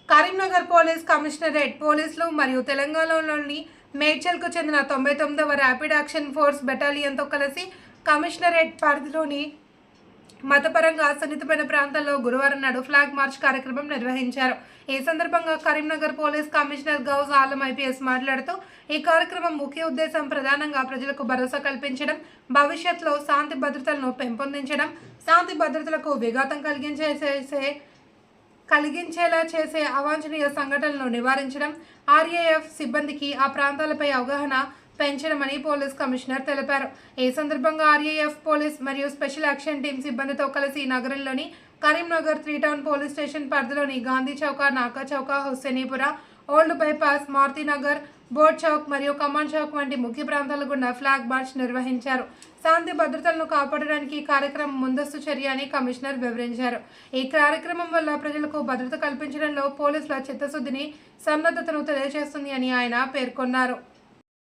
Karimnagar police commissionerate పోలీసులు మరియు తెలంగాణలోని మేడ్చల్కు చెందిన 99వ ర్యాపిడ్ యాక్షన్ ఫోర్స్ బెటాలియన్తో కలిసి కమిషనరేట్ పరిధిలోని మతపరంగా సున్నితమైన ప్రాంతాల్లో గురువారం నాడు ఫ్లాగ్ మార్చ్ కార్యక్రమం నిర్వహించారు. ఈ సందర్భంగా Karimnagar police commissioner Gaush Alam IPS మాట్లాడుతూ ఈ కార్యక్రమం ముఖ్య ఉద్దేశం ప్రధానంగా ప్రజలకు భరోసా కల్పించడం, భవిష్యత్తులో శాంతి భద్రతలను పెంపొందించడం, శాంతి భద్రతలకు విఘాతం కలిగించేలా చేసే అవాంఛనీయ సంఘటనలను నివారించడం, ఆర్ఏఎఫ్ సిబ్బందికి ఆ ప్రాంతాలపై అవగాహన పెంచడమని పోలీస్ కమిషనర్ తెలిపారు. ఈ సందర్భంగా ఆర్ఏఎఫ్ పోలీస్ మరియు స్పెషల్ యాక్షన్ టీం సిబ్బందితో కలిసి నగరంలోని కరీంనగర్ 3 టౌన్ పోలీస్ స్టేషన్ పరిధిలోని Gandhi Chowk, Naka Chowk, Husseinipura, old bypass, Marutinagar, board Chowk మరియు కమాండ్ చౌక్ వంటి ముఖ్య ప్రాంతాల గుండా ఫ్లాగ్ మార్చ్ నిర్వహించారు. శాంతి భద్రతలను కాపాడడానికి కార్యక్రమం ముందస్తు చర్య అని కమిషనర్ వివరించారు. ఈ కార్యక్రమం వల్ల ప్రజలకు భద్రత కల్పించడంలో పోలీసుల చిత్తశుద్ధిని, సన్నద్ధతను తెలియజేస్తుంది అని ఆయన పేర్కొన్నారు.